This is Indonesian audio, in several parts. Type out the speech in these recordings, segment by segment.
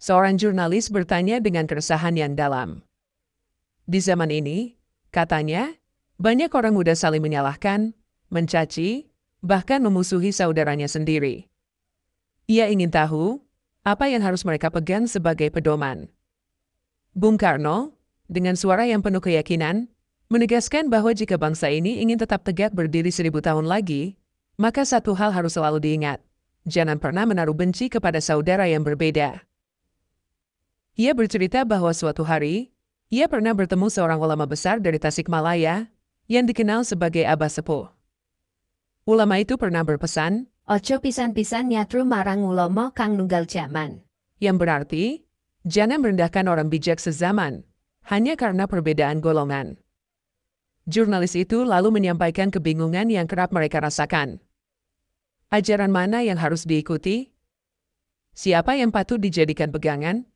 Seorang jurnalis bertanya dengan keresahan yang dalam. Di zaman ini, katanya, banyak orang muda saling menyalahkan, mencaci, bahkan memusuhi saudaranya sendiri. Ia ingin tahu, apa yang harus mereka pegang sebagai pedoman. Bung Karno, dengan suara yang penuh keyakinan, menegaskan bahwa jika bangsa ini ingin tetap tegak berdiri 1000 tahun lagi, maka satu hal harus selalu diingat. Jangan pernah menaruh benci kepada saudara yang berbeda. Ia bercerita bahwa suatu hari, ia pernah bertemu seorang ulama besar dari Tasikmalaya, yang dikenal sebagai Abah Sepuh. Ulama itu pernah berpesan, Ojo pisan-pisan nyatru marang ulama kang nunggal jaman. yang berarti, jangan merendahkan orang bijak sezaman, hanya karena perbedaan golongan. Jurnalis itu lalu menyampaikan kebingungan yang kerap mereka rasakan. Ajaran mana yang harus diikuti? Siapa yang patut dijadikan pegangan?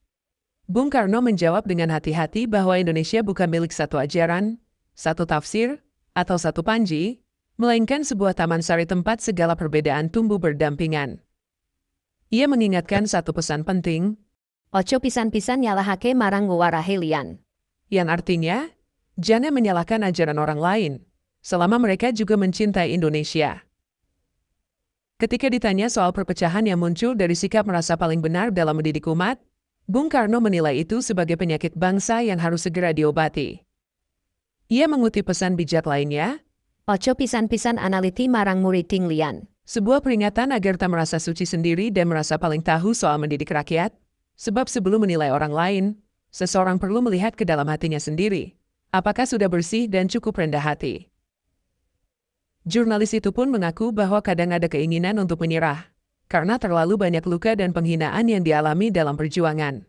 Bung Karno menjawab dengan hati-hati bahwa Indonesia bukan milik satu ajaran, satu tafsir, atau satu panji, melainkan sebuah taman sari tempat segala perbedaan tumbuh berdampingan. Ia mengingatkan satu pesan penting, Ojo pisan-pisan nyalahake marang warahe liyan. yang artinya, jangan menyalahkan ajaran orang lain, selama mereka juga mencintai Indonesia. Ketika ditanya soal perpecahan yang muncul dari sikap merasa paling benar dalam mendidik umat, Bung Karno menilai itu sebagai penyakit bangsa yang harus segera diobati. Ia mengutip pesan bijak lainnya, Ojo pisan-pisan analiti marang muriding liyan. sebuah peringatan agar tak merasa suci sendiri dan merasa paling tahu soal mendidik rakyat, sebab sebelum menilai orang lain, seseorang perlu melihat ke dalam hatinya sendiri, apakah sudah bersih dan cukup rendah hati. Jurnalis itu pun mengaku bahwa kadang ada keinginan untuk menyerah, karena terlalu banyak luka dan penghinaan yang dialami dalam perjuangan.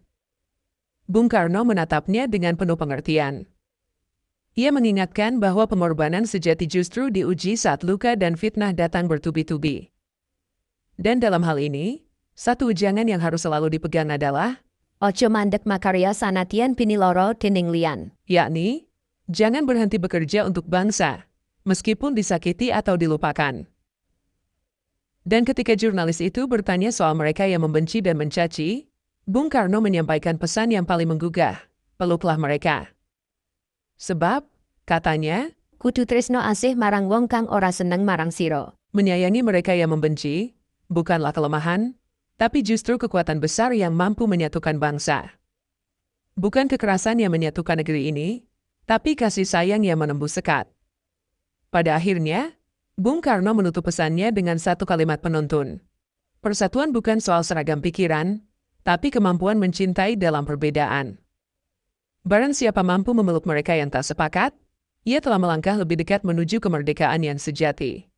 Bung Karno menatapnya dengan penuh pengertian. Ia mengingatkan bahwa pengorbanan sejati justru diuji saat luka dan fitnah datang bertubi-tubi. Dan dalam hal ini, satu ujangan yang harus selalu dipegang adalah, Ojo mandek makarya sanatian piniloro dening liyan. yakni, jangan berhenti bekerja untuk bangsa, meskipun disakiti atau dilupakan. Dan ketika jurnalis itu bertanya soal mereka yang membenci dan mencaci, Bung Karno menyampaikan pesan yang paling menggugah, peluklah mereka. Sebab, katanya, Kudu tresno asih marang wong kang ora seneng marang siro. menyayangi mereka yang membenci, bukanlah kelemahan, tapi justru kekuatan besar yang mampu menyatukan bangsa. Bukan kekerasan yang menyatukan negeri ini, tapi kasih sayang yang menembus sekat. Pada akhirnya, Bung Karno menutup pesannya dengan satu kalimat penuntun. Persatuan bukan soal seragam pikiran, tapi kemampuan mencintai dalam perbedaan. Barang siapa mampu memeluk mereka yang tak sepakat, ia telah melangkah lebih dekat menuju kemerdekaan yang sejati.